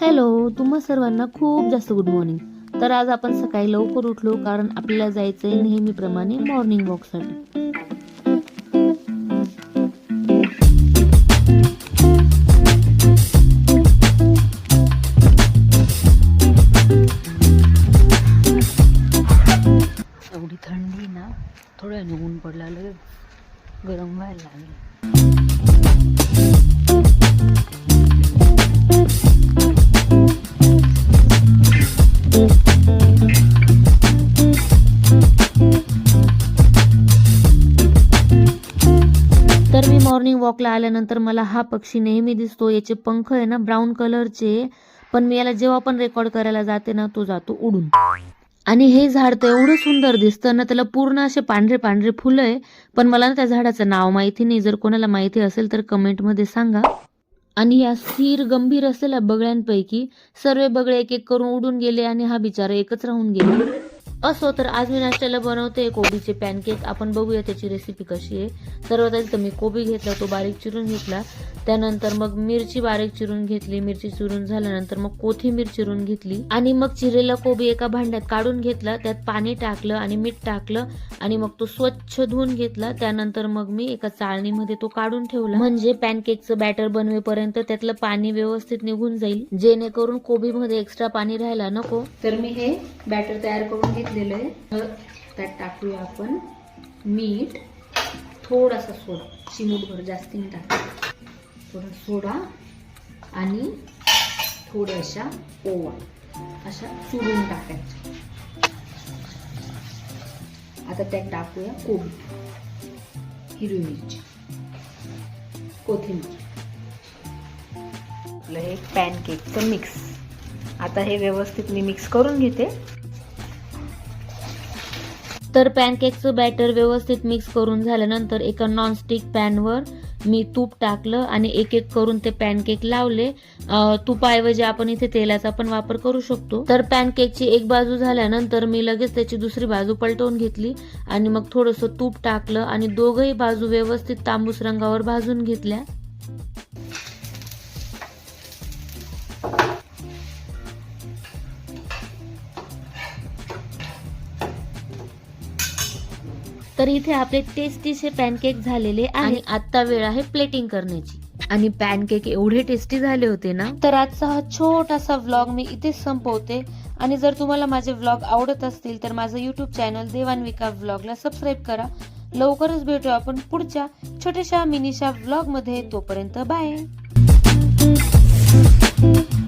Hello, तुम्हा सर्वांना खूप जास्त गुड मॉर्निंग. तर आज आपण सकाळी लवकर उठलो कारण आपल्याला जायचंय नेहमीप्रमाणे मॉर्निंग वॉकसाठी. एवढी थंडी ना, थोडं ऊन पडला गरम व्हायला लागले. तर मी मॉर्निंग वॉकला आल्यानंतर मला हा पक्षी नेहमी दिसतो. याचे पंख आहे ना ब्राऊन कलरचे, पण मी याला जेव्हा पण रेकॉर्ड करायला जाते ना तो जातो उडून. आणि हे झाड तर एवढं सुंदर दिसतं ना, त्याला पूर्ण असे पांढरे पांढरे फुलं आहे, पण मला ना त्या झाडाचं नाव माहिती नाही. जर कोणाला माहिती असेल तर कमेंटमध्ये सांगा. आणि या स्थिर गंभीर असलेल्या बगळ्यांपैकी सर्व बगळे एक एक करून उडून गेले आणि हा बिचारा एकच राहून गेला. असो, तर आज मी नाश्त्याला बनवते कोबीचे पॅनकेक. आपण बघूया त्याची रेसिपी कशी आहे. सर्वात आधी तर मी कोबी घेतला, तो बारीक चिरून घेतला. त्यानंतर मग मिरची बारीक चिरून घेतली. मिरची चिरून झाल्यानंतर मग कोथिंबीर चिरून घेतली आणि मग चिरलेला कोबी एका भांड्यात काढून घेतला. त्यात पाणी टाकलं आणि मीठ टाकलं आणि मग तो स्वच्छ धुवून घेतला. त्यानंतर मग मी एका चाळणीमध्ये तो काढून ठेवला, म्हणजे पॅनकेकचं बॅटर बनवेपर्यंत त्यातलं पाणी व्यवस्थित निघून जाईल, जेणेकरून कोबीमध्ये एक्स्ट्रा पाणी राहायला नको. तर मी हे बॅटर तयार करून घेतलेलं आहे. त्यात टाकूया आपण मीठ, थोडासा सोडा, चिमूटभर, जास्त नाही टाकायचं, थोडा सोडा आणि थोड्याशा ओवा, अशा चुरून टाकायच्या. आता त्यात टाकूया कोबी, हिरवी मिरची, कोथिंबीर, आपलं हे पॅनकेकचं मिक्स. आता हे व्यवस्थित मी मिक्स करून घेते. तर पॅनकेकचं बॅटर व्यवस्थित मिक्स करून झाल्यानंतर एका नॉनस्टिक पॅनवर मी तूप टाकलं आणि एक एक करून ते पॅनकेक लावले. तुपाऐवजी आपण इथे तेलाचा पण वापर करू शकतो. तर पॅनकेकची एक बाजू झाल्यानंतर मी लगेच त्याची दुसरी बाजू पलटवून घेतली आणि मग थोडंसं तूप टाकलं आणि दोघही बाजू व्यवस्थित तांबूस रंगावर भाजून घेतल्या. तर इथे आपले टेस्टीचे पॅनकेक झालेले आणि आता वेळ आहे प्लेटिंग करण्याची. आणि पॅनकेक एवढे टेस्टी झाले होते ना, तर आजचा हा छोटासा व्लॉग मी इथेच संपवते. आणि जर तुम्हाला माझे व्लॉग आवडत असतील तर माझं युट्यूब चॅनल देवान्विका व्लॉगला सबस्क्राईब करा. लवकरच भेटू आपण पुढच्या छोट्याशा मिनीशा व्लॉग मध्ये. तोपर्यंत बाय.